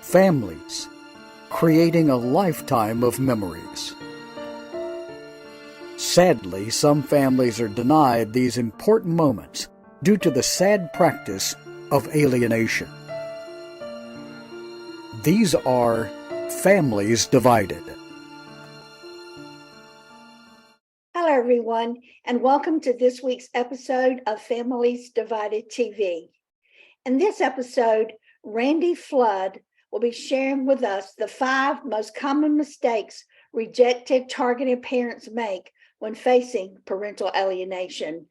families, creating a lifetime of memories. Sadly, some families are denied these important moments due to the sad practice of alienation. These are families divided. Hello, everyone, and welcome to this week's episode of Families Divided TV. In this episode, Randy Flood will be sharing with us the 5 most common mistakes rejected targeted parents make when facing parental alienation.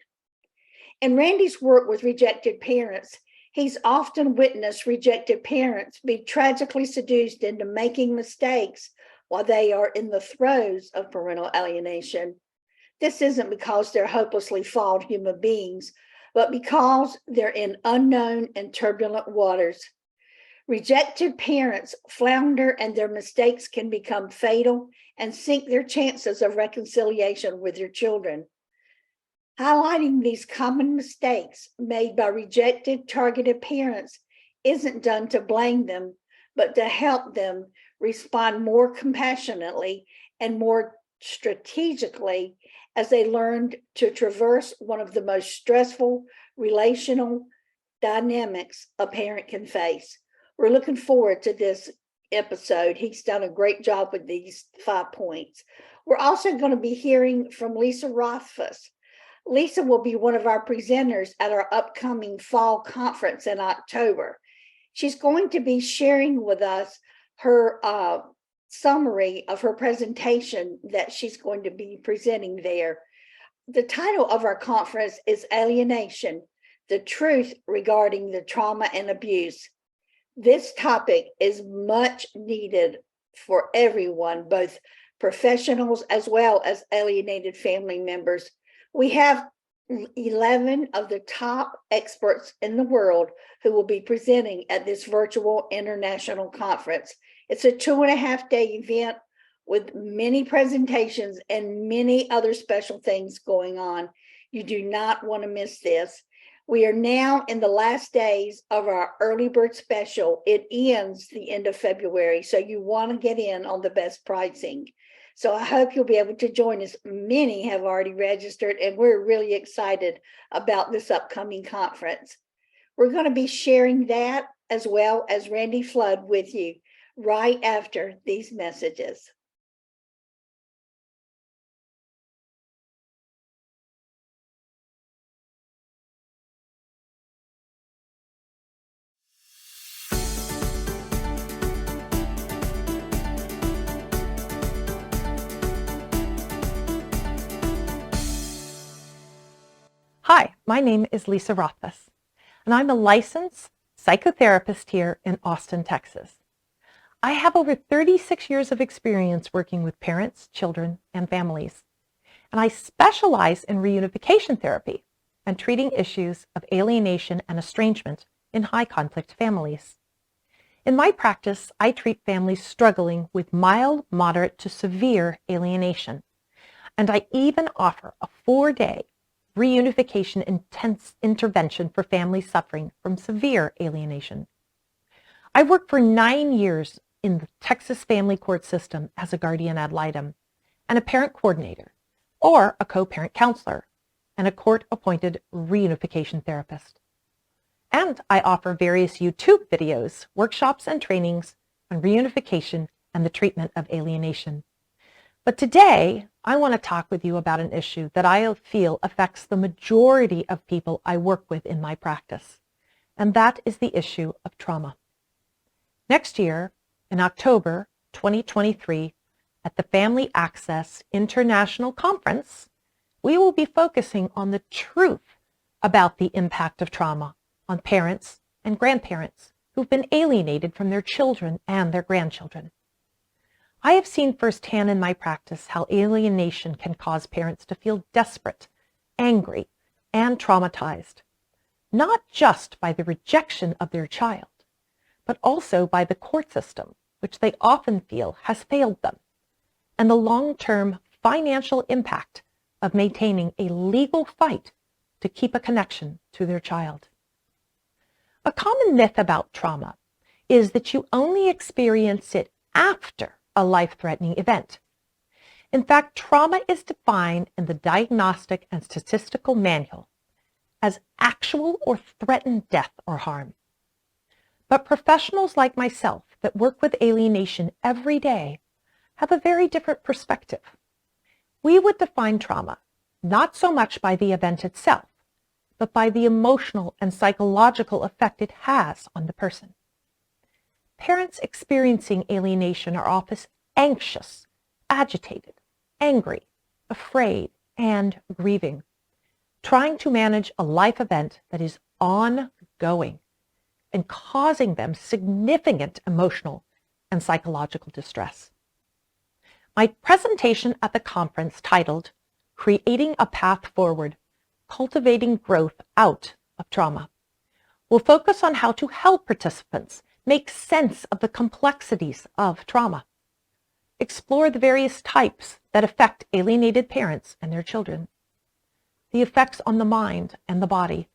In Randy's work with rejected parents, he's often witnessed rejected parents be tragically seduced into making mistakes while they are in the throes of parental alienation. This isn't because they're hopelessly flawed human beings, but because they're in unknown and turbulent waters. Rejected parents flounder and their mistakes can become fatal and sink their chances of reconciliation with their children. Highlighting these common mistakes made by rejected targeted parents isn't done to blame them, but to help them respond more compassionately and more strategically as they learned to traverse one of the most stressful relational dynamics a parent can face. We're looking forward to this episode. He's done a great job with these 5 points. We're also going to be hearing from Lisa Rothfuss. Lisa will be one of our presenters at our upcoming fall conference in October. She's going to be sharing with us her summary of her presentation that she's going to be presenting there. The title of our conference is Alienation, the Truth Regarding the Trauma and Abuse. This topic is much needed for everyone, both professionals as well as alienated family members. We have 11 of the top experts in the world who will be presenting at this virtual international conference. It's a 2.5-day event with many presentations and many other special things going on. You do not want to miss this. We are now in the last days of our early bird special. It ends the end of February, so you want to get in on the best pricing. So I hope you'll be able to join us. Many have already registered, and we're really excited about this upcoming conference. We're going to be sharing that as well as Randy Flood with you right after these messages. Hi, my name is Lisa Rothfuss, and I'm a licensed psychotherapist here in Austin, Texas. I have over 36 years of experience working with parents, children, and families, and I specialize in reunification therapy and treating issues of alienation and estrangement in high-conflict families. In my practice, I treat families struggling with mild, moderate, to severe alienation, and I even offer a 4-day reunification intense intervention for families suffering from severe alienation. I worked for 9 years in the Texas family court system as a guardian ad litem and a parent coordinator, or a co-parent counselor, and a court-appointed reunification therapist. And I offer various YouTube videos, workshops, and trainings on reunification and the treatment of alienation. But today, I want to talk with you about an issue that I feel affects the majority of people I work with in my practice, and that is the issue of trauma. Next year, in October 2023, at the Family Access International Conference, we will be focusing on the truth about the impact of trauma on parents and grandparents who've been alienated from their children and their grandchildren. I have seen firsthand in my practice how alienation can cause parents to feel desperate, angry, and traumatized, not just by the rejection of their child, but also by the court system, which they often feel has failed them, and the long-term financial impact of maintaining a legal fight to keep a connection to their child. A common myth about trauma is that you only experience it after a life-threatening event. In fact, trauma is defined in the Diagnostic and Statistical Manual as actual or threatened death or harm. But professionals like myself that work with alienation every day have a very different perspective. We would define trauma not so much by the event itself, but by the emotional and psychological effect it has on the person. Parents experiencing alienation are often anxious, agitated, angry, afraid, and grieving, trying to manage a life event that is ongoing and causing them significant emotional and psychological distress. My presentation at the conference titled Creating a Path Forward, Cultivating Growth Out of Trauma will focus on how to help participants make sense of the complexities of trauma, explore the various types that affect alienated parents and their children, the effects on the mind and the body,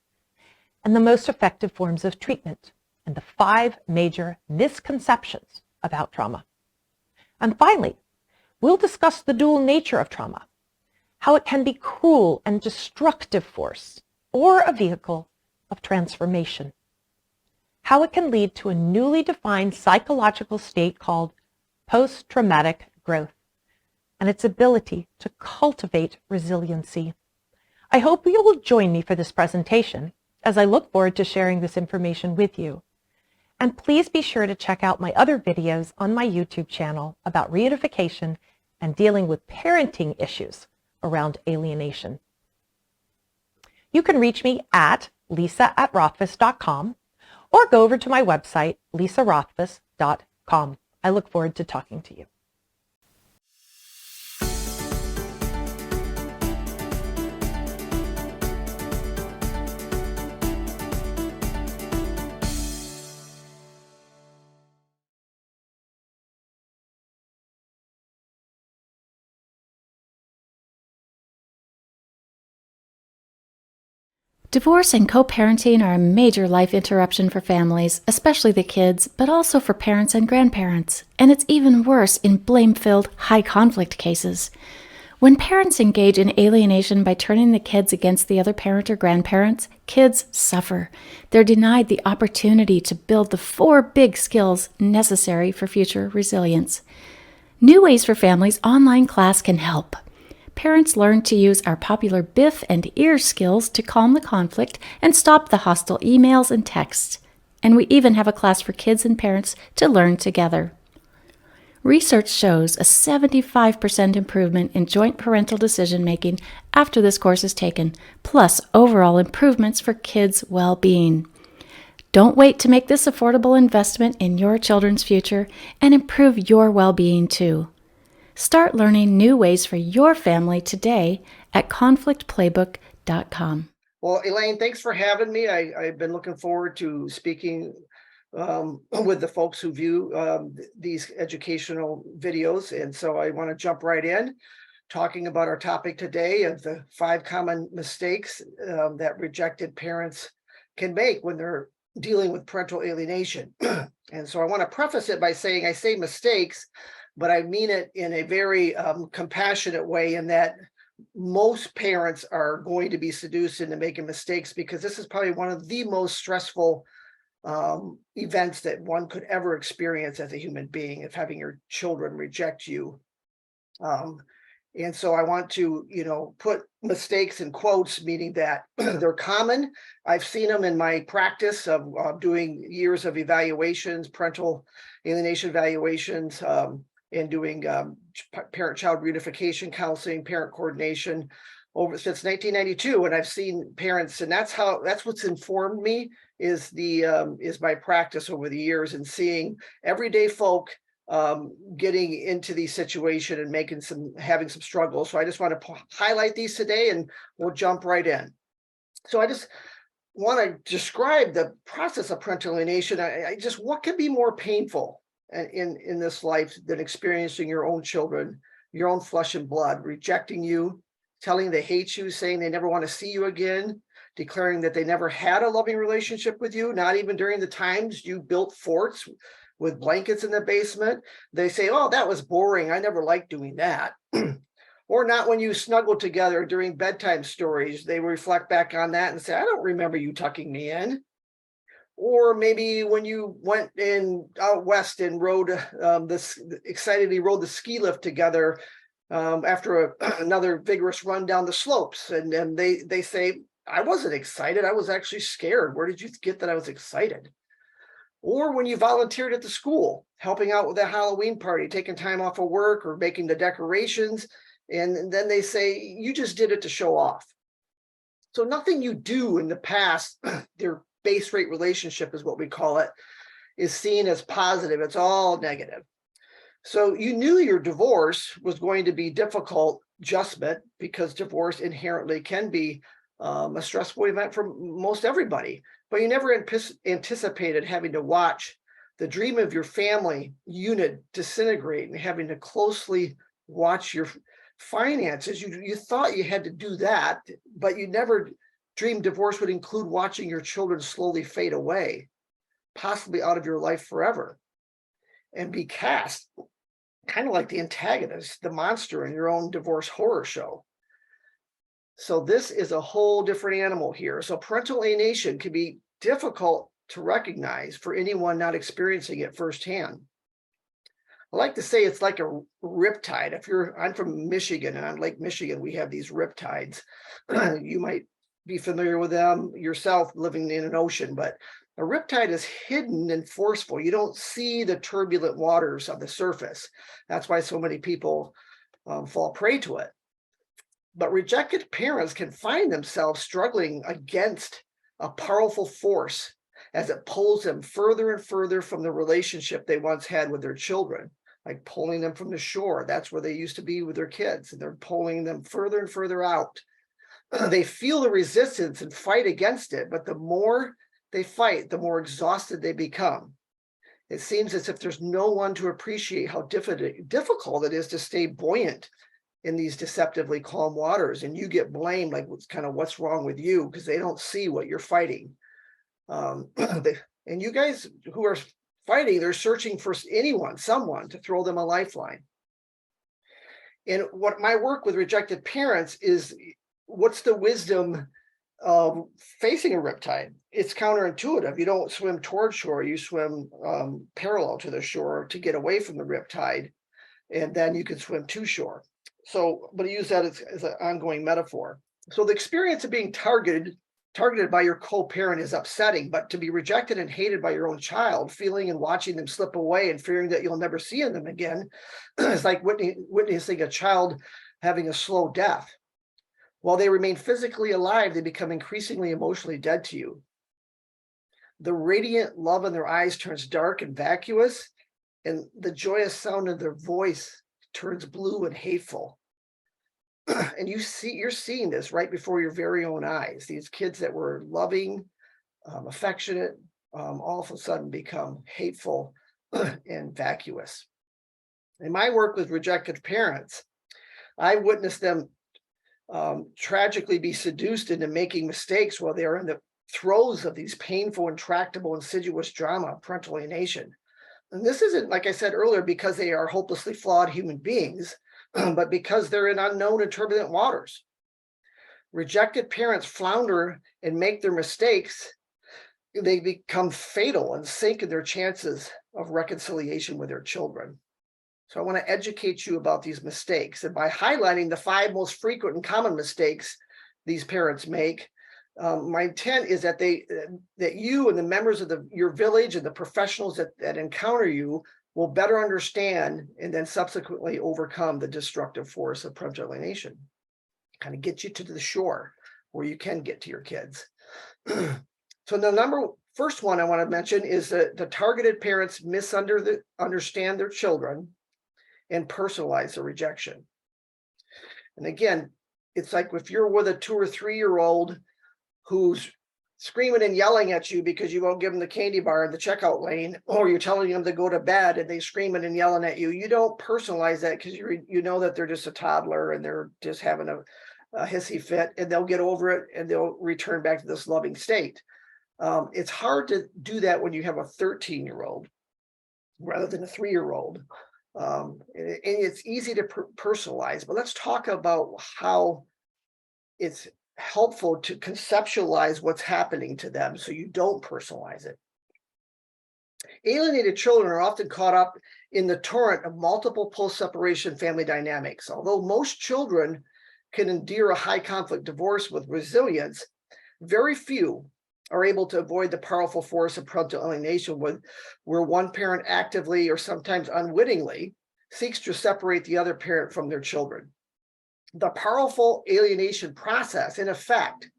and the most effective forms of treatment, and the 5 major misconceptions about trauma. And finally, we'll discuss the dual nature of trauma, how it can be cruel and destructive force or a vehicle of transformation, how it can lead to a newly defined psychological state called post-traumatic growth, and its ability to cultivate resiliency. I hope you will join me for this presentation as I look forward to sharing this information with you. And please be sure to check out my other videos on my YouTube channel about reunification and dealing with parenting issues around alienation. You can reach me at lisa@rothfuss.com or go over to my website, lisarothfuss.com. I look forward to talking to you. Divorce and co-parenting are a major life interruption for families, especially the kids, but also for parents and grandparents. And it's even worse in blame-filled, high-conflict cases. When parents engage in alienation by turning the kids against the other parent or grandparents, kids suffer. They're denied the opportunity to build the 4 big skills necessary for future resilience. New Ways for Families online class can help. Parents learn to use our popular BIF and EAR skills to calm the conflict and stop the hostile emails and texts. And we even have a class for kids and parents to learn together. Research shows a 75% improvement in joint parental decision-making after this course is taken, plus overall improvements for kids' well-being. Don't wait to make this affordable investment in your children's future and improve your well-being too. Start learning new ways for your family today at conflictplaybook.com. Well, Elaine, thanks for having me. I've been looking forward to speaking with the folks who view these educational videos. And so I want to jump right in, talking about our topic today of the 5 common mistakes that rejected parents can make when they're dealing with parental alienation. And so I want to preface it by saying I say mistakes, but I mean it in a very compassionate way, in that most parents are going to be seduced into making mistakes, because this is probably one of the most stressful events that one could ever experience as a human being, of having your children reject you. And so I want to, put mistakes in quotes, meaning that they're common. I've seen them in my practice of doing years of evaluations, parental alienation evaluations, and doing parent-child reunification counseling, parent coordination since 1992. And I've seen parents, and that's what's informed me is my practice over the years, and seeing everyday folk getting into these situations and having some struggles. So I just want to highlight these today, and we'll jump right in. So I just want to describe the process of parental alienation. What can be more painful in this life than experiencing your own children, your own flesh and blood, rejecting you, telling they hate you, saying they never want to see you again, declaring that they never had a loving relationship with you, not even during the times you built forts with blankets in the basement. They say, oh, that was boring. I never liked doing that. Or not when you snuggled together during bedtime stories. They reflect back on that and say, I don't remember you tucking me in. Or maybe when you went out west and rode excitedly rode the ski lift together after another vigorous run down the slopes. And they say, I wasn't excited. I was actually scared. Where did you get that I was excited? Or when you volunteered at the school, helping out with a Halloween party, taking time off of work or making the decorations. And then they say, you just did it to show off. So nothing you do in the past, their base rate relationship is what we call it, is seen as positive. It's all negative. So you knew your divorce was going to be difficult adjustment, because divorce inherently can be a stressful event for most everybody, but you never anticipated having to watch the dream of your family unit disintegrate and having to closely watch your finances. You thought you had to do that, but you never dreamed divorce would include watching your children slowly fade away, possibly out of your life forever, and be cast kind of like the antagonist, the monster in your own divorce horror show. So this is a whole different animal here. So parental alienation can be difficult to recognize for anyone not experiencing it firsthand. I like to say it's like a riptide. I'm from Michigan, and on Lake Michigan, we have these riptides. You might be familiar with them yourself, living in an ocean, but a riptide is hidden and forceful. You don't see the turbulent waters of the surface. That's why so many people fall prey to it. But rejected parents can find themselves struggling against a powerful force as it pulls them further and further from the relationship they once had with their children, like pulling them from the shore. That's where they used to be with their kids, and they're pulling them further and further out. They feel the resistance and fight against it, but the more they fight, the more exhausted they become. It seems as if there's no one to appreciate how difficult it is to stay buoyant in these deceptively calm waters, and you get blamed like what's wrong with you, because they don't see what you're fighting. And you guys who are fighting, they're searching for someone to throw them a lifeline. And what my work with rejected parents is, what's the wisdom of facing a riptide? It's counterintuitive. You don't swim toward shore, you swim parallel to the shore to get away from the riptide, and then you can swim to shore. So, but I use that as an ongoing metaphor. So the experience of being targeted by your co-parent is upsetting, but to be rejected and hated by your own child, feeling and watching them slip away and fearing that you'll never see them again, is like witnessing a child having a slow death. While they remain physically alive, they become increasingly emotionally dead to you. The radiant love in their eyes turns dark and vacuous, and the joyous sound of their voice turns blue and hateful. And you're seeing this right before your very own eyes. These kids that were loving, affectionate, all of a sudden become hateful and vacuous. In my work with rejected parents, I witnessed them tragically be seduced into making mistakes while they are in the throes of these painful, intractable, insidious drama of parental alienation. And this isn't, like I said earlier, because they are hopelessly flawed human beings, but because they're in unknown and turbulent waters. Rejected parents flounder and make their mistakes. They become fatal and sink in their chances of reconciliation with their children. So I want to educate you about these mistakes. And by highlighting the 5 most frequent and common mistakes these parents make, my intent is that you and the members of your village and the professionals that encounter you will better understand and then subsequently overcome the destructive force of parental alienation. Kind of get you to the shore where you can get to your kids. So the first one I want to mention is that the targeted parents misunderstand their children and personalize the rejection. And again, it's like if you're with a 2 or 3-year-old who's screaming and yelling at you because you won't give them the candy bar in the checkout lane, or you're telling them to go to bed and they screaming and yelling at you, you don't personalize that because you know that they're just a toddler and they're just having hissy fit, and they'll get over it and they'll return back to this loving state. It's hard to do that when you have a 13-year-old rather than a 3-year-old. And it's easy to personalize, but let's talk about how it's helpful to conceptualize what's happening to them so you don't personalize it. Alienated children are often caught up in the torrent of multiple post-separation family dynamics. Although most children can endure a high conflict divorce with resilience, very few are able to avoid the powerful force of parental alienation, where one parent actively or sometimes unwittingly seeks to separate the other parent from their children. The powerful alienation process, in effect,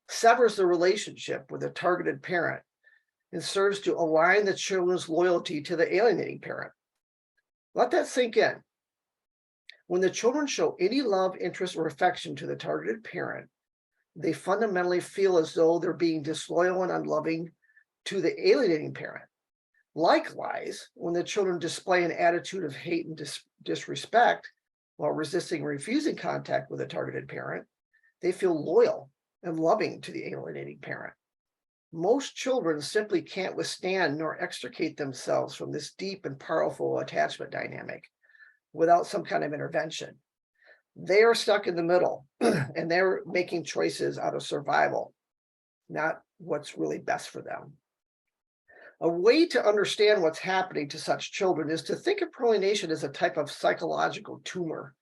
severs the relationship with the targeted parent and serves to align the children's loyalty to the alienating parent. Let that sink in. When the children show any love, interest, or affection to the targeted parent, they fundamentally feel as though they're being disloyal and unloving to the alienating parent. Likewise, when the children display an attitude of hate and disrespect while resisting or refusing contact with a targeted parent, they feel loyal and loving to the alienating parent. Most children simply can't withstand nor extricate themselves from this deep and powerful attachment dynamic without some kind of intervention. They are stuck in the middle and they're making choices out of survival, not what's really best for them. A way to understand what's happening to such children is to think of alienation as a type of psychological tumor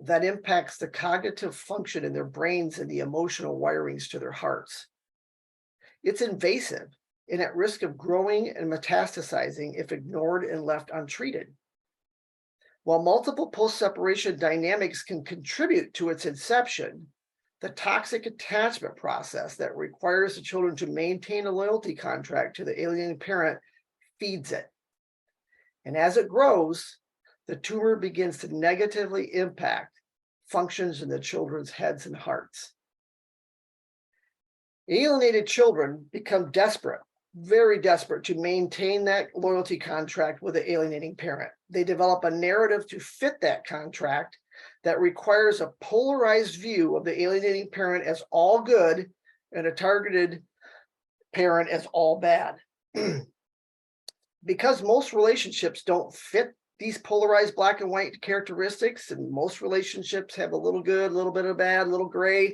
that impacts the cognitive function in their brains and the emotional wirings to their hearts. It's invasive and at risk of growing and metastasizing if ignored and left untreated. While multiple post-separation dynamics can contribute to its inception, the toxic attachment process that requires the children to maintain a loyalty contract to the alienating parent feeds it. And as it grows, the tumor begins to negatively impact functions in the children's heads and hearts. Alienated children become desperate, very desperate to maintain that loyalty contract with the alienating parent. They develop a narrative to fit that contract that requires a polarized view of the alienating parent as all good and a targeted parent as all bad. Because most relationships don't fit these polarized black and white characteristics, and most relationships have a little good, a little bit of bad, a little gray,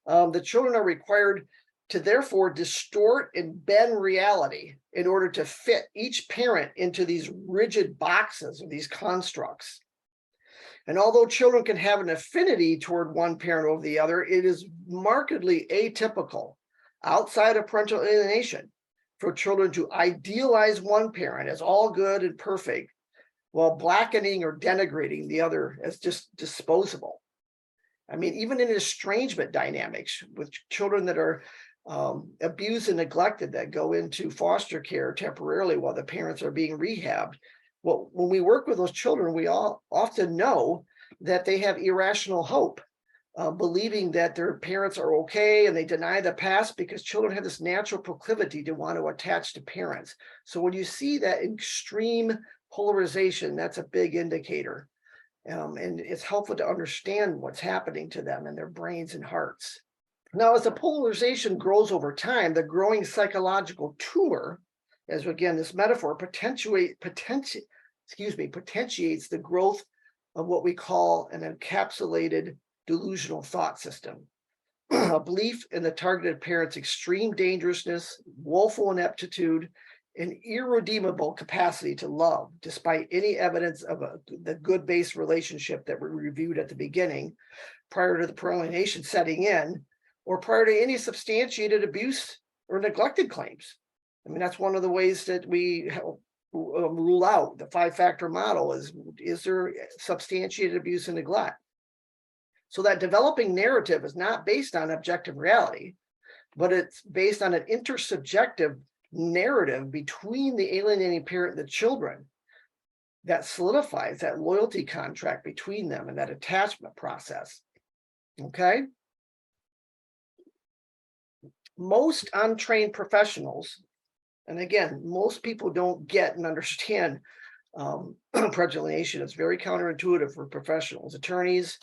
the children are required to therefore distort and bend reality in order to fit each parent into these rigid boxes or these constructs. And although children can have an affinity toward one parent over the other, it is markedly atypical outside of parental alienation for children to idealize one parent as all good and perfect while blackening or denigrating the other as just disposable. I mean, even in estrangement dynamics with children that are abused and neglected that go into foster care temporarily while the parents are being rehabbed. Well, when we work with those children, we all often know that they have irrational hope, believing that their parents are okay, and they deny the past because children have this natural proclivity to want to attach to parents. So when you see that extreme polarization, that's a big indicator. And it's helpful to understand what's happening to them in their brains and hearts. Now, as the polarization grows over time, the growing psychological tumor, as again, this metaphor potentiates the growth of what we call an encapsulated delusional thought system, a belief in the targeted parent's extreme dangerousness, woeful ineptitude, and irredeemable capacity to love, despite any evidence of the good-based relationship that we reviewed at the beginning, prior to the alienation setting in, or prior to any substantiated abuse or neglected claims. I mean, that's one of the ways that we rule out the 5-factor model is there substantiated abuse and neglect? So that developing narrative is not based on objective reality, but it's based on an intersubjective narrative between the alienating parent and the children that solidifies that loyalty contract between them and that attachment process. Okay? Most untrained professionals, and again, most people don't get and understand parental alienation. It's very counterintuitive for professionals, attorneys,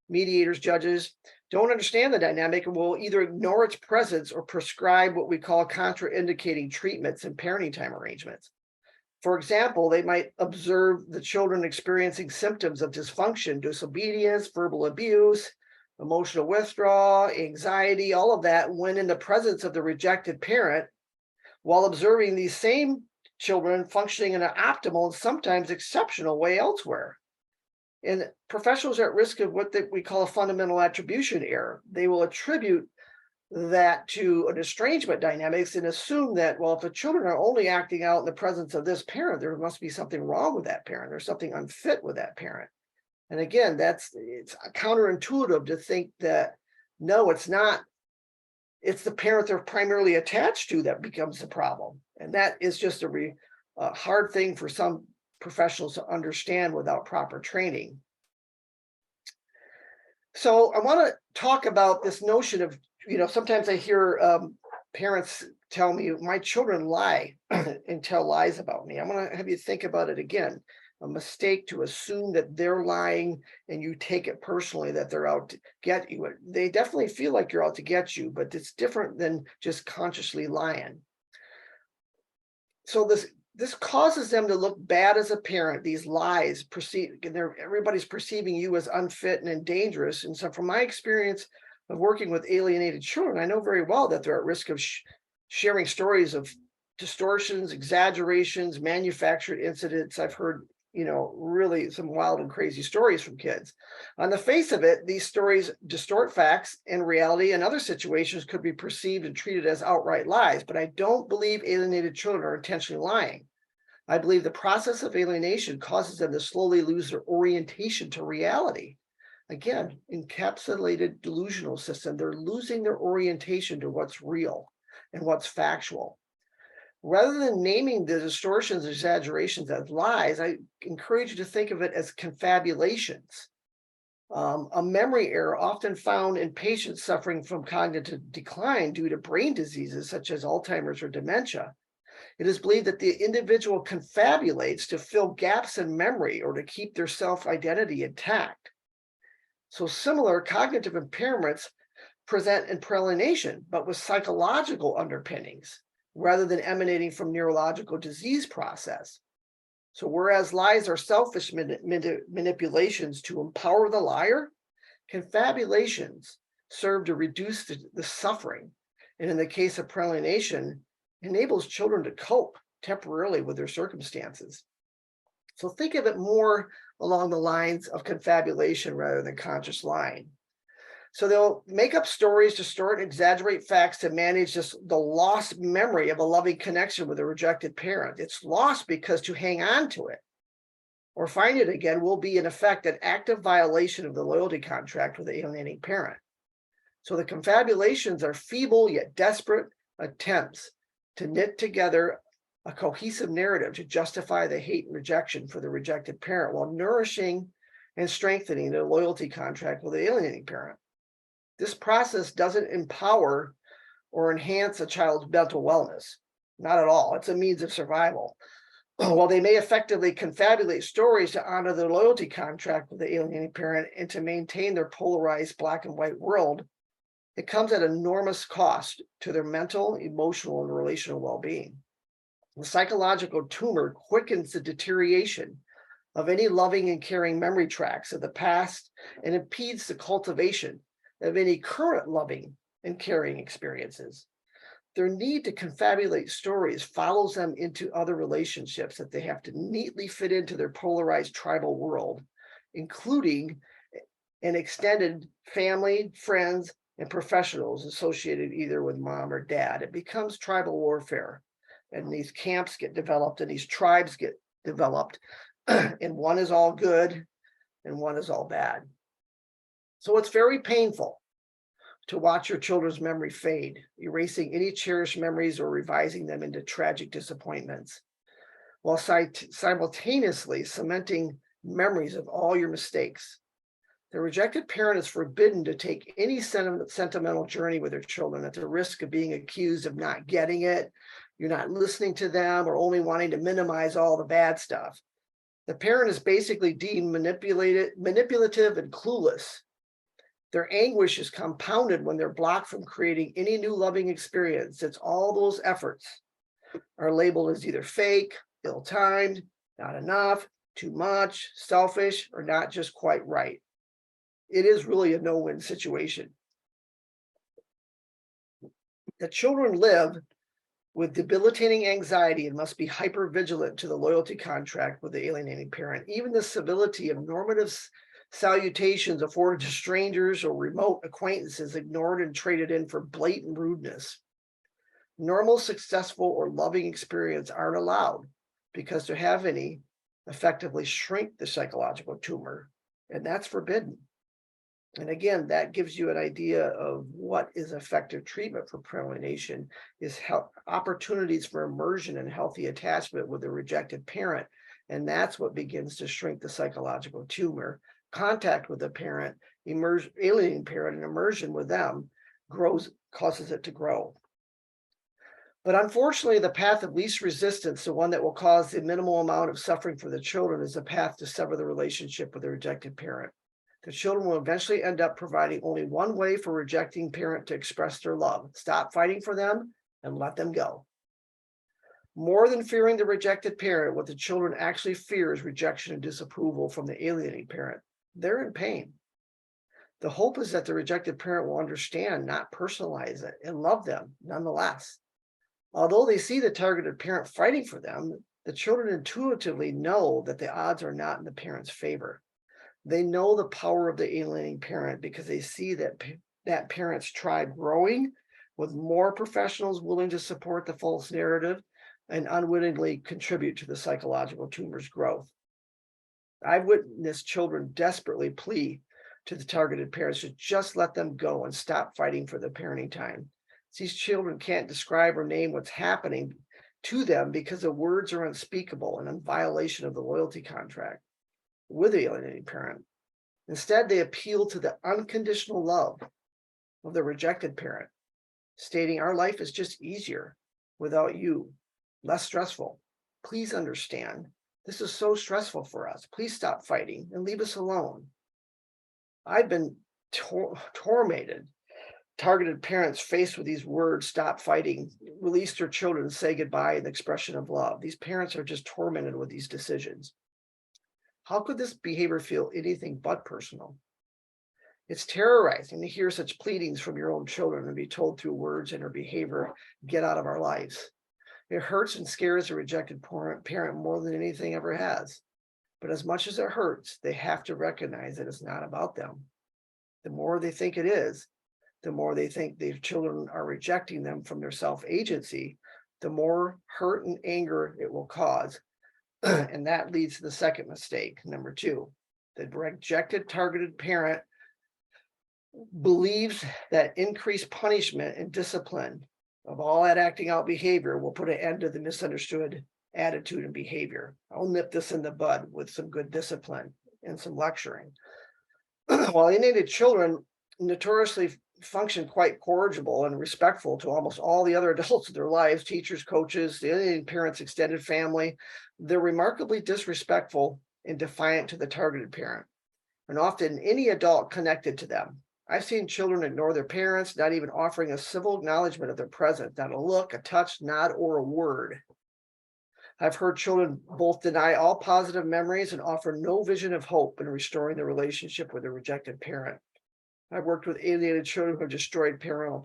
mediators, judges, don't understand the dynamic and will either ignore its presence or prescribe what we call contraindicating treatments and parenting time arrangements. For example, they might observe the children experiencing symptoms of dysfunction, disobedience, verbal abuse, emotional withdrawal, anxiety, all of that when in the presence of the rejected parent, while observing these same children functioning in an optimal and sometimes exceptional way elsewhere. And professionals are at risk of what we call a fundamental attribution error. They will attribute that to an estrangement dynamics and assume that, well, if the children are only acting out in the presence of this parent, there must be something wrong with that parent. There's something unfit with that parent. And again, it's counterintuitive to think that, no, it's not. It's the parent they're primarily attached to that becomes the problem. And that is just a hard thing for some professionals to understand without proper training. So I want to talk about this notion of, sometimes I hear parents tell me, my children lie and tell lies about me. I'm going to have you think about it again. A mistake to assume that they're lying and you take it personally that they're out to get you. They definitely feel like you're out to get you, but it's different than just consciously lying. So this causes them to look bad as a parent. These lies everybody's perceiving you as unfit and dangerous. And so from my experience of working with alienated children, I know very well that they're at risk of sharing stories of distortions, exaggerations, manufactured incidents. I've heard, really some wild and crazy stories from kids. On the face of it, these stories distort facts and reality, and other situations could be perceived and treated as outright lies. But I don't believe alienated children are intentionally lying. I believe the process of alienation causes them to slowly lose their orientation to reality. Again, encapsulated delusional system. They're losing their orientation to what's real and what's factual. Rather than naming the distortions and exaggerations as lies, I encourage you to think of it as confabulations. A memory error often found in patients suffering from cognitive decline due to brain diseases such as Alzheimer's or dementia. It is believed that the individual confabulates to fill gaps in memory or to keep their self-identity intact. So similar cognitive impairments present in alienation, but with psychological underpinnings, rather than emanating from neurological disease process. So whereas lies are selfish manipulations to empower the liar, confabulations serve to reduce the suffering. And in the case of alienation, enables children to cope temporarily with their circumstances. So think of it more along the lines of confabulation rather than conscious lying. So they'll make up stories, distort, and exaggerate facts to manage the lost memory of a loving connection with a rejected parent. It's lost because to hang on to it or find it again will be in effect an active violation of the loyalty contract with the alienating parent. So the confabulations are feeble yet desperate attempts to knit together a cohesive narrative to justify the hate and rejection for the rejected parent while nourishing and strengthening the loyalty contract with the alienating parent. This process doesn't empower or enhance a child's mental wellness. Not at all. It's a means of survival. While they may effectively confabulate stories to honor their loyalty contract with the alienating parent and to maintain their polarized black and white world, it comes at enormous cost to their mental, emotional, and relational well-being. The psychological tumor quickens the deterioration of any loving and caring memory tracks of the past and impedes the cultivation of any current loving and caring experiences. Their need to confabulate stories follows them into other relationships that they have to neatly fit into their polarized tribal world, including an extended family, friends, and professionals associated either with mom or dad. It becomes tribal warfare, and these camps get developed and these tribes get developed, and one is all good and one is all bad. So it's very painful to watch your children's memory fade, erasing any cherished memories or revising them into tragic disappointments, while simultaneously cementing memories of all your mistakes. The rejected parent is forbidden to take any sentimental journey with their children at the risk of being accused of not getting it, you're not listening to them, or only wanting to minimize all the bad stuff. The parent is basically deemed manipulative and clueless Their anguish is compounded when they're blocked from creating any new loving experience. It's all those efforts are labeled as either fake, ill-timed, not enough, too much, selfish, or not just quite right. It is really a no-win situation. The children live with debilitating anxiety and must be hyper-vigilant to the loyalty contract with the alienating parent. Even the civility of normative salutations afforded to strangers or remote acquaintances ignored and traded in for blatant rudeness. Normal, successful, or loving experience aren't allowed because to have any effectively shrink the psychological tumor, and that's forbidden. And again, that gives you an idea of what is effective treatment for parental alienation is opportunities for immersion and healthy attachment with the rejected parent. And that's what begins to shrink the psychological tumor. Contact with the parent, alienating parent, and immersion with them causes it to grow. But unfortunately, the path of least resistance, the one that will cause the minimal amount of suffering for the children, is the path to sever the relationship with the rejected parent. The children will eventually end up providing only one way for rejecting parent to express their love: stop fighting for them and let them go. More than fearing the rejected parent, what the children actually fear is rejection and disapproval from the alienating parent. They're in pain. The hope is that the rejected parent will understand, not personalize it, and love them nonetheless. Although they see the targeted parent fighting for them, the children intuitively know that the odds are not in the parent's favor. They know the power of the alienating parent because they see that parent's tribe growing with more professionals willing to support the false narrative and unwittingly contribute to the psychological tumor's growth. I've witnessed children desperately plead to the targeted parents to just let them go and stop fighting for the parenting time. These children can't describe or name what's happening to them because the words are unspeakable and in violation of the loyalty contract with the alienating parent. Instead, they appeal to the unconditional love of the rejected parent, stating, "Our life is just easier without you, less stressful. Please understand. This is so stressful for us. Please stop fighting and leave us alone." I've been tormented. Targeted parents faced with these words, "stop fighting," release their children and say goodbye in the expression of love. These parents are just tormented with these decisions. How could this behavior feel anything but personal? It's terrorizing to hear such pleadings from your own children and be told through words and or behavior, "get out of our lives." It hurts and scares a rejected parent more than anything ever has. But as much as it hurts, they have to recognize that it's not about them. The more they think it is, the more they think their children are rejecting them from their self-agency, the more hurt and anger it will cause. And that leads to the second mistake, number 2. The rejected targeted parent believes that increased punishment and discipline of all that acting out behavior will put an end to the misunderstood attitude and behavior. I'll nip this in the bud with some good discipline and some lecturing. While alienated children notoriously function quite cordial and respectful to almost all the other adults of their lives, teachers, coaches, the alienated parents' extended family, they're remarkably disrespectful and defiant to the targeted parent, and often any adult connected to them. I've seen children ignore their parents, not even offering a civil acknowledgement of their presence, not a look, a touch, nod, or a word. I've heard children both deny all positive memories and offer no vision of hope in restoring the relationship with a rejected parent. I've worked with alienated children who have destroyed parental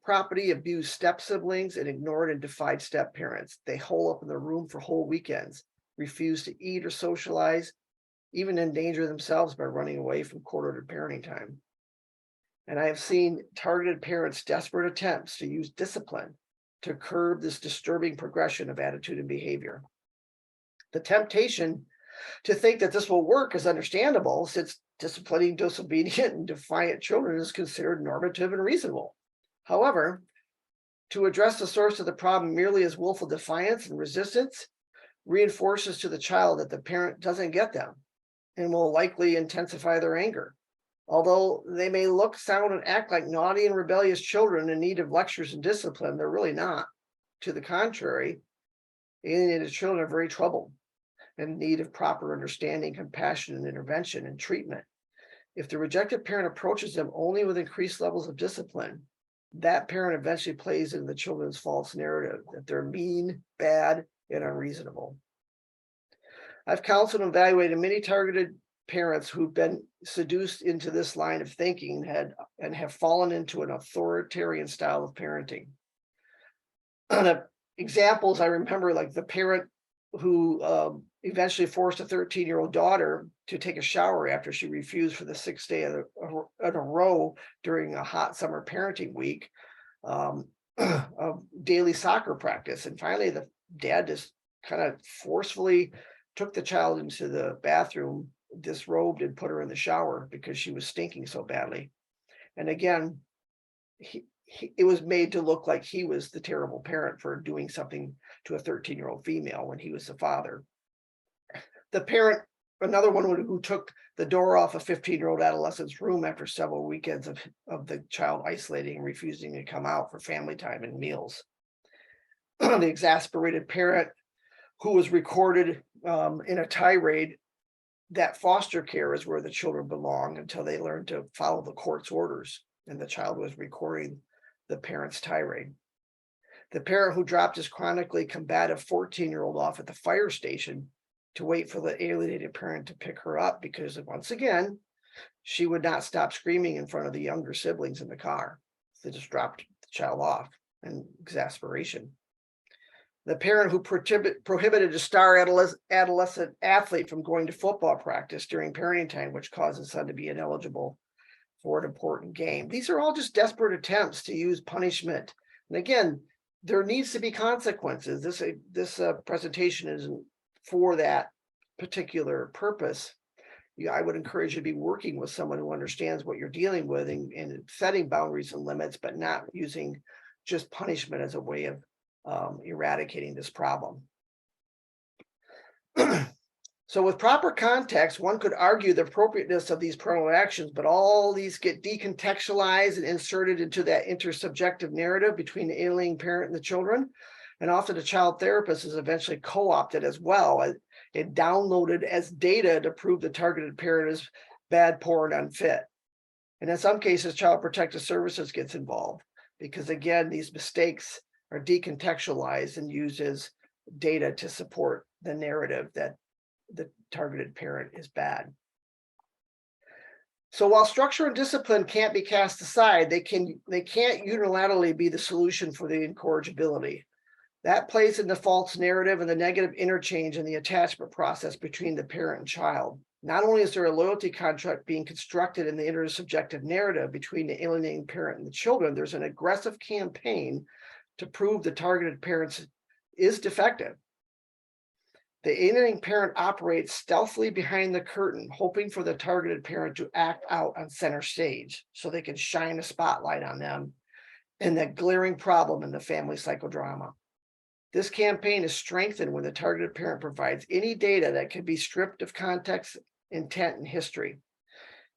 property, abused step siblings, and ignored and defied step parents. They hole up in their room for whole weekends, refuse to eat or socialize, even endanger themselves by running away from court-ordered parenting time. And I have seen targeted parents' desperate attempts to use discipline to curb this disturbing progression of attitude and behavior. The temptation to think that this will work is understandable, since disciplining disobedient and defiant children is considered normative and reasonable. However, to address the source of the problem merely as willful defiance and resistance reinforces to the child that the parent doesn't get them and will likely intensify their anger. Although they may look, sound, and act like naughty and rebellious children in need of lectures and discipline, they're really not. To the contrary, alienated children are very troubled and in need of proper understanding, compassion, and intervention and treatment. If the rejected parent approaches them only with increased levels of discipline, that parent eventually plays into the children's false narrative that they're mean, bad, and unreasonable. I've counseled and evaluated many targeted parents who've been seduced into this line of thinking and have fallen into an authoritarian style of parenting. Examples I remember, like the parent who eventually forced a 13-year-old daughter to take a shower after she refused for the 6th day in a row during a hot summer parenting week of daily soccer practice. And finally, the dad just kind of forcefully took the child into the bathroom, disrobed, and put her in the shower because she was stinking so badly. And again, it was made to look like he was the terrible parent for doing something to a 13-year-old female when he was the father. The parent, another one who took the door off a 15-year-old adolescent's room after several weekends of the child isolating and refusing to come out for family time and meals. The exasperated parent who was recorded in a tirade that foster care is where the children belong until they learn to follow the court's orders, and the child was recording the parent's tirade. The parent who dropped his chronically combative 14-year-old off at the fire station to wait for the alienated parent to pick her up because, once again, she would not stop screaming in front of the younger siblings in the car. They just dropped the child off in exasperation. The parent who prohibited a star adolescent athlete from going to football practice during parenting time, which caused his son to be ineligible for an important game. These are all just desperate attempts to use punishment. And again, there needs to be consequences. This presentation isn't for that particular purpose. I would encourage you to be working with someone who understands what you're dealing with and setting boundaries and limits, but not using just punishment as a way of eradicating this problem. So with proper context, one could argue the appropriateness of these parental actions, but all these get decontextualized and inserted into that intersubjective narrative between the alienating parent and the children. And often the child therapist is eventually co-opted as well and downloaded as data to prove the targeted parent is bad, poor, and unfit. And in some cases, Child Protective Services gets involved because, again, these mistakes are decontextualized and used as data to support the narrative that the targeted parent is bad. So while structure and discipline can't be cast aside, they can't unilaterally be the solution for the incorrigibility. That plays in the false narrative and the negative interchange in the attachment process between the parent and child. Not only is there a loyalty contract being constructed in the intersubjective narrative between the alienating parent and the children, there's an aggressive campaign to prove the targeted parent is defective. The alienating parent operates stealthily behind the curtain, hoping for the targeted parent to act out on center stage so they can shine a spotlight on them and that glaring problem in the family psychodrama. This campaign is strengthened when the targeted parent provides any data that can be stripped of context, intent, and history.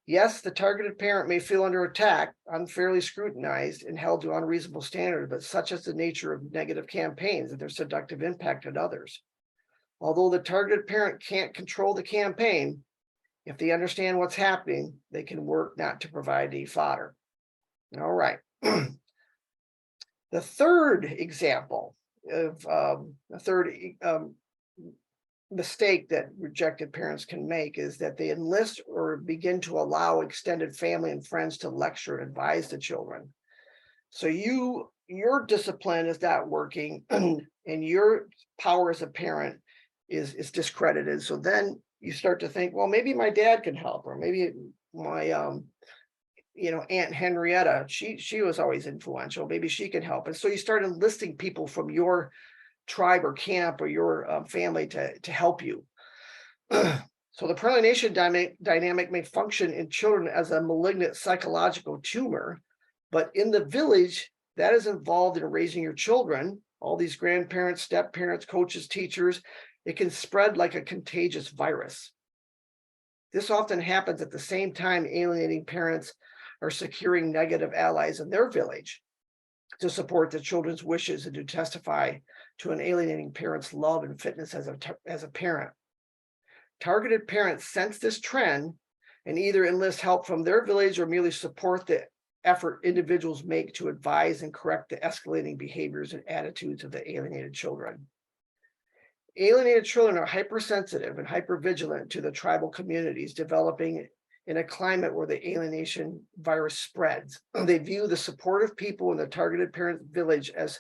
Yes, the targeted parent may feel under attack, unfairly scrutinized, and held to unreasonable standards, but such is the nature of negative campaigns and their seductive impact on others. Although the targeted parent can't control the campaign, if they understand what's happening, they can work not to provide any fodder. All right. The third example of mistake that rejected parents can make is that they enlist or begin to allow extended family and friends to lecture and advise the children. So your discipline is not working and your power as a parent is discredited. So then you start to think, well, maybe my dad can help, or maybe my Aunt Henrietta, she was always influential, maybe she can help. And so you start enlisting people from your tribe or camp or your family to help you. So the alienation dynamic may function in children as a malignant psychological tumor, but in the village that is involved in raising your children, all these grandparents, step-parents, coaches, teachers, it can spread like a contagious virus. This often happens at the same time alienating parents are securing negative allies in their village to support the children's wishes and to testify to an alienating parent's love and fitness as a parent. Targeted parents sense this trend and either enlist help from their village or merely support the effort individuals make to advise and correct the escalating behaviors and attitudes of the alienated children. Alienated children are hypersensitive and hypervigilant to the tribal communities developing in a climate where the alienation virus spreads. They view the supportive people in the targeted parent village as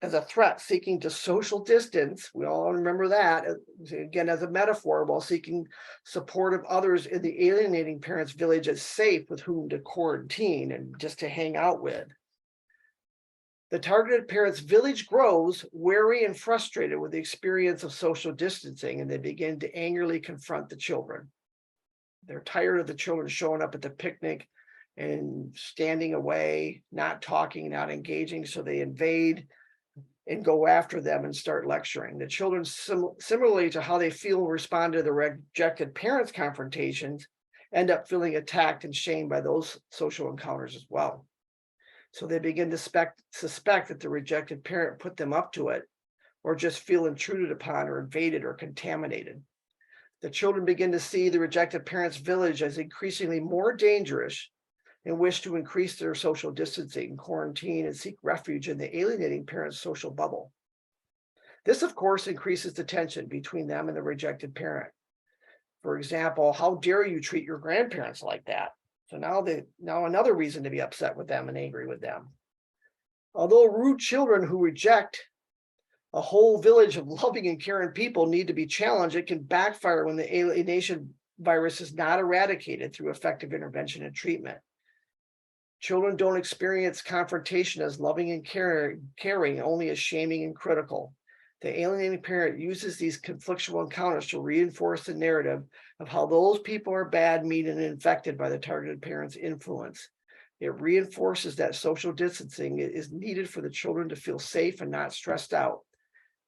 a threat seeking to social distance. We all remember that, again, as a metaphor, while seeking support of others in the alienating parent's village as safe with whom to quarantine and just to hang out with. The targeted parent's village grows wary and frustrated with the experience of social distancing, and they begin to angrily confront the children. They're tired of the children showing up at the picnic and standing away, not talking, not engaging, so they invade and go after them and start lecturing. The children, similarly to how they feel and respond to the rejected parents' confrontations, end up feeling attacked and shamed by those social encounters as well. So they begin to suspect that the rejected parent put them up to it, or just feel intruded upon or invaded or contaminated. The children begin to see the rejected parent's village as increasingly more dangerous and wish to increase their social distancing, quarantine, and seek refuge in the alienating parent's social bubble. This, of course, increases the tension between them and the rejected parent. For example, how dare you treat your grandparents like that? So now another reason to be upset with them and angry with them. Although rude children who reject a whole village of loving and caring people need to be challenged, it can backfire when the alienation virus is not eradicated through effective intervention and treatment. Children don't experience confrontation as loving and caring, only as shaming and critical. The alienating parent uses these conflictual encounters to reinforce the narrative of how those people are bad, mean, and infected by the targeted parent's influence. It reinforces that social distancing is needed for the children to feel safe and not stressed out.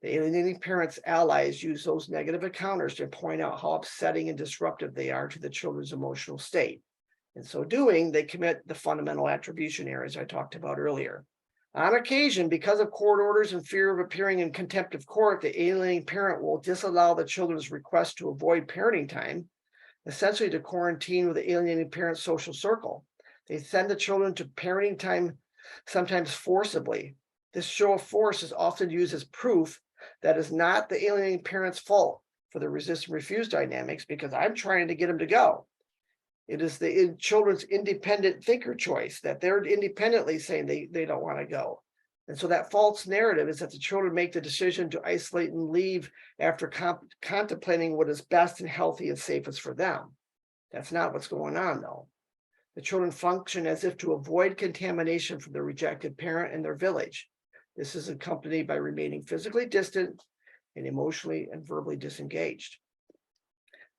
The alienating parent's allies use those negative encounters to point out how upsetting and disruptive they are to the children's emotional state. In so doing, they commit the fundamental attribution errors I talked about earlier. On occasion, because of court orders and fear of appearing in contempt of court, the alienating parent will disallow the children's request to avoid parenting time, essentially to quarantine with the alienating parent's social circle. They send the children to parenting time, sometimes forcibly. This show of force is often used as proof that is not the alienating parent's fault for the resist and refuse dynamics, because I'm trying to get them to go. It is the children's independent thinker choice that they're independently saying they don't want to go. And so that false narrative is that the children make the decision to isolate and leave after contemplating what is best and healthy and safest for them. That's not what's going on, though. The children function as if to avoid contamination from the rejected parent and their village. This is accompanied by remaining physically distant and emotionally and verbally disengaged.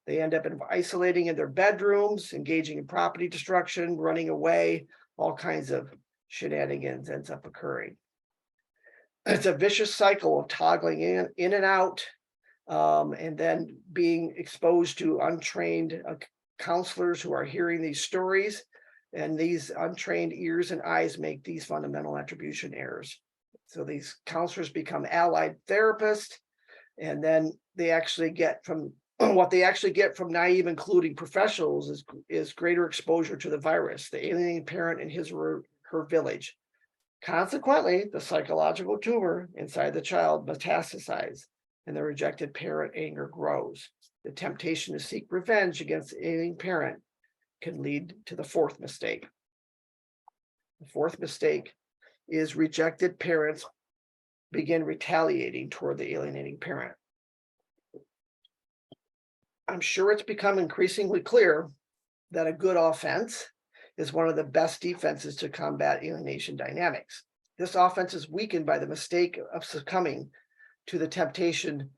They end up isolating in their bedrooms, engaging in property destruction, running away, all kinds of shenanigans ends up occurring. It's a vicious cycle of toggling in and out, and then being exposed to untrained counselors who are hearing these stories, and these untrained ears and eyes make these fundamental attribution errors. So these counselors become allied therapists, and then they actually get from what they actually get from naive, including professionals, is greater exposure to the virus, the alienating parent and his or her village. Consequently, the psychological tumor inside the child metastasizes, and the rejected parent anger grows. The temptation to seek revenge against the alienating parent can lead to the fourth mistake. The fourth mistake is rejected parents begin retaliating toward the alienating parent. I'm sure it's become increasingly clear that a good offense is one of the best defenses to combat alienation dynamics. This offense is weakened by the mistake of succumbing to the temptation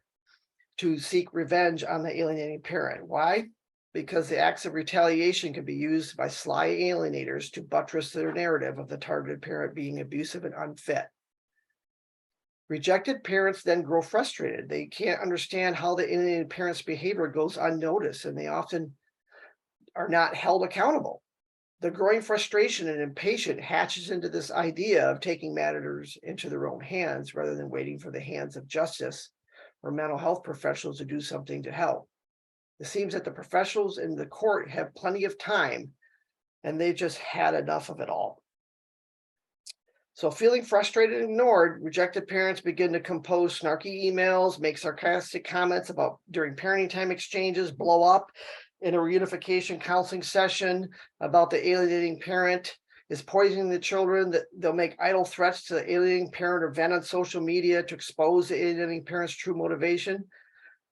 to seek revenge on the alienating parent. Why? Because the acts of retaliation can be used by sly alienators to buttress their narrative of the targeted parent being abusive and unfit. Rejected parents then grow frustrated. They can't understand how the alienated parent's behavior goes unnoticed, and they often are not held accountable. The growing frustration and impatience hatches into this idea of taking matters into their own hands rather than waiting for the hands of justice or mental health professionals to do something to help. It seems that the professionals in the court have plenty of time and they've just had enough of it all. So feeling frustrated and ignored, rejected parents begin to compose snarky emails, make sarcastic comments about during parenting time exchanges, blow up in a reunification counseling session about the alienating parent is poisoning the children, that they'll make idle threats to the alienating parent or vent on social media to expose the alienating parent's true motivation.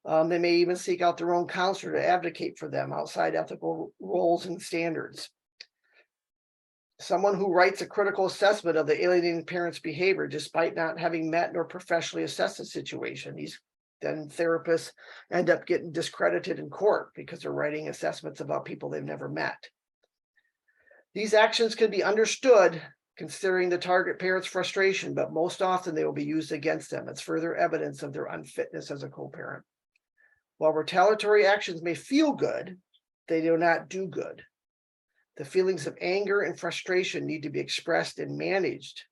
They may even seek out their own counselor to advocate for them outside ethical roles and standards. Someone who writes a critical assessment of the alienating parent's behavior despite not having met nor professionally assessed the situation. These then therapists end up getting discredited in court because they're writing assessments about people they've never met. These actions can be understood considering the target parent's frustration, but most often they will be used against them as further evidence of their unfitness as a co-parent. While retaliatory actions may feel good, they do not do good. The feelings of anger and frustration need to be expressed and managed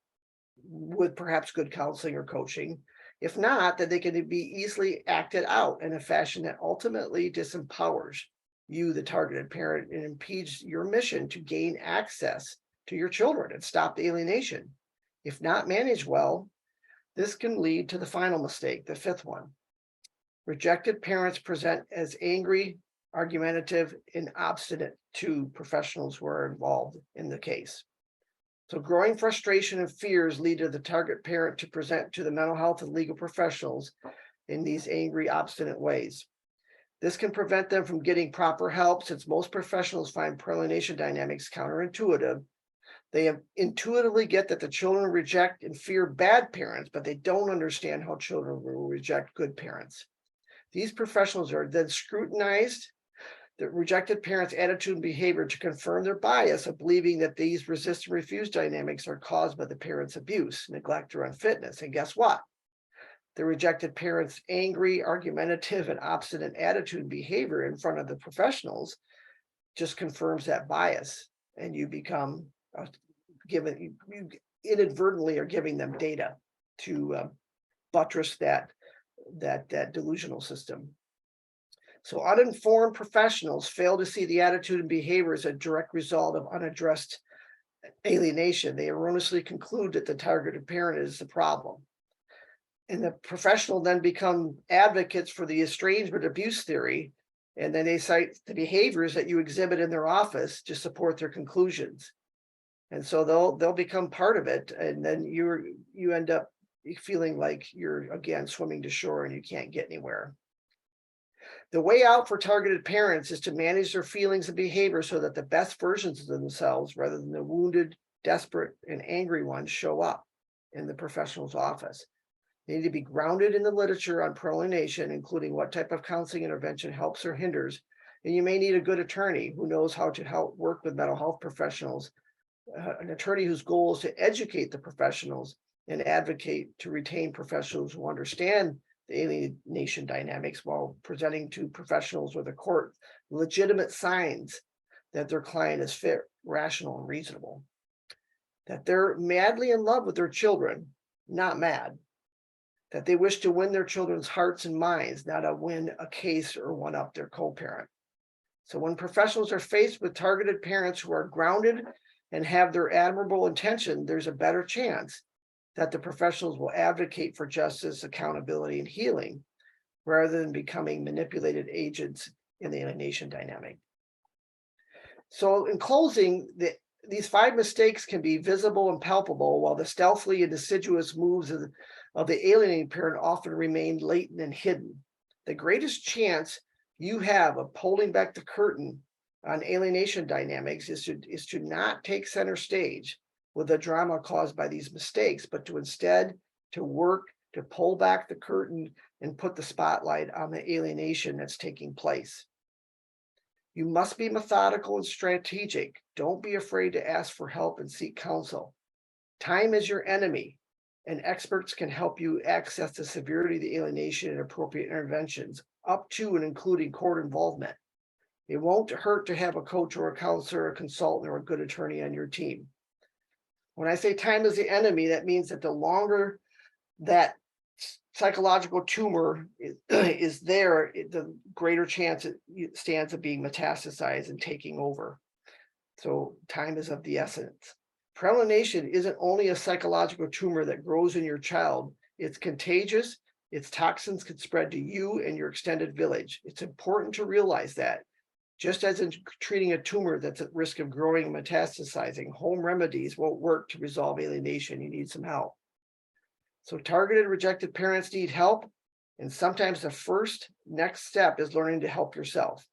with perhaps good counseling or coaching. If not, then they can be easily acted out in a fashion that ultimately disempowers you, the targeted parent, and impedes your mission to gain access to your children and stop the alienation. If not managed well, this can lead to the final mistake, the fifth one. Rejected parents present as angry, argumentative, and obstinate to professionals who are involved in the case. So growing frustration and fears lead to the target parent to present to the mental health and legal professionals in these angry, obstinate ways. This can prevent them from getting proper help since most professionals find alienation dynamics counterintuitive. They intuitively get that the children reject and fear bad parents, but they don't understand how children will reject good parents. These professionals are then scrutinized the rejected parents' attitude and behavior to confirm their bias of believing that these resist and refuse dynamics are caused by the parent's abuse, neglect, or unfitness. And guess what? The rejected parents' angry, argumentative, and obstinate attitude and behavior in front of the professionals just confirms that bias, and you become you inadvertently are giving them data to buttress that delusional system. So uninformed professionals fail to see the attitude and behavior as a direct result of unaddressed alienation. They erroneously conclude that the targeted parent is the problem. And the professional then become advocates for the estrangement abuse theory, and then they cite the behaviors that you exhibit in their office to support their conclusions. And so they'll become part of it, and then you end up feeling like you're again swimming to shore and you can't get anywhere. The way out for targeted parents is to manage their feelings and behavior so that the best versions of themselves, rather than the wounded, desperate, and angry ones, show up in the professional's office. They need to be grounded in the literature on alienation, including what type of counseling intervention helps or hinders. And you may need a good attorney who knows how to help work with mental health professionals, an attorney whose goal is to educate the professionals and advocate to retain professionals who understand the alienation dynamics while presenting to professionals or the court legitimate signs that their client is fit, rational, and reasonable. That they're madly in love with their children, not mad. That they wish to win their children's hearts and minds, not to win a case or one up their co-parent. So when professionals are faced with targeted parents who are grounded and have their admirable intention, there's a better chance that the professionals will advocate for justice, accountability, and healing, rather than becoming manipulated agents in the alienation dynamic. So in closing, these 5 mistakes can be visible and palpable, while the stealthy and deciduous moves of the alienating parent often remain latent and hidden. The greatest chance you have of pulling back the curtain on alienation dynamics is to not take center stage with the drama caused by these mistakes, but to instead to work to pull back the curtain and put the spotlight on the alienation that's taking place. You must be methodical and strategic. Don't be afraid to ask for help and seek counsel. Time is your enemy, and experts can help you access the severity of the alienation and appropriate interventions, up to and including court involvement. It won't hurt to have a coach or a counselor, a consultant, or a good attorney on your team. When I say time is the enemy, that means that the longer that psychological tumor is there, the greater chance it stands of being metastasized and taking over. So time is of the essence. Parental alienation isn't only a psychological tumor that grows in your child, it's contagious. Its toxins could spread to you and your extended village. It's important to realize that. Just as in treating a tumor that's at risk of growing and metastasizing, home remedies won't work to resolve alienation. You need some help. So targeted rejected parents need help, and sometimes the first next step is learning to help yourself.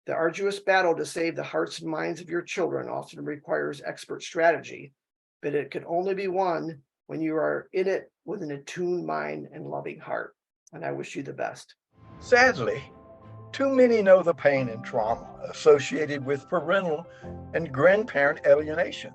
The arduous battle to save the hearts and minds of your children often requires expert strategy, but it can only be won when you are in it with an attuned mind and loving heart. And I wish you the best. Sadly, too many know the pain and trauma associated with parental and grandparent alienation.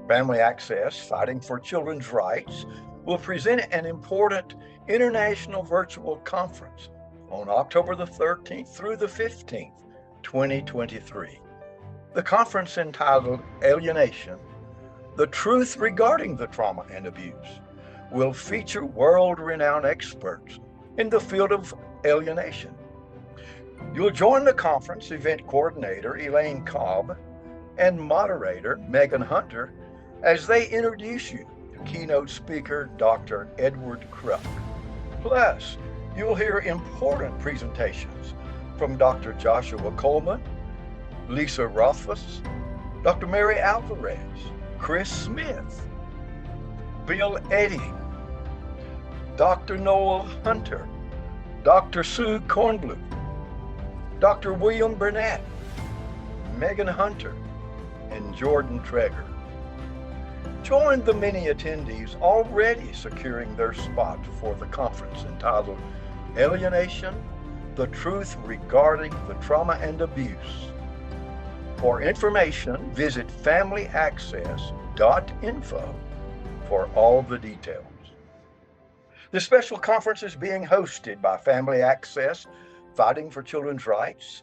Family Access, Fighting for Children's Rights, will present an important international virtual conference on October the 13th through the 15th, 2023. The conference, entitled Alienation, The Truth Regarding the Trauma and Abuse, will feature world-renowned experts in the field of alienation. You'll join the conference event coordinator, Elaine Cobb, and moderator, Megan Hunter, as they introduce you to keynote speaker, Dr. Edward Kruk. Plus, you'll hear important presentations from Dr. Joshua Coleman, Lisa Rothfuss, Dr. Mary Alvarez, Chris Smith, Bill Eddy, Dr. Noel Hunter, Dr. Sue Kornblum, Dr. William Burnett, Megan Hunter, and Jordan Traeger. Join the many attendees already securing their spot for the conference entitled Alienation, The Truth Regarding the Trauma and Abuse. For information, visit familyaccess.info for all the details. The special conference is being hosted by Family Access, Fighting for Children's Rights,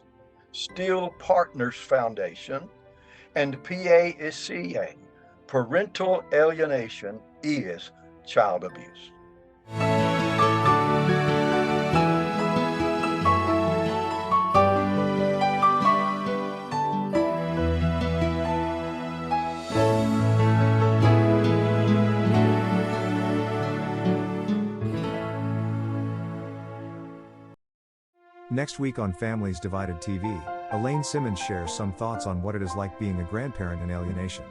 Steel Partners Foundation, and PASCA, Parental Alienation is Child Abuse. Next week on Families Divided TV, Elaine Simmons shares some thoughts on what it is like being a grandparent in alienation.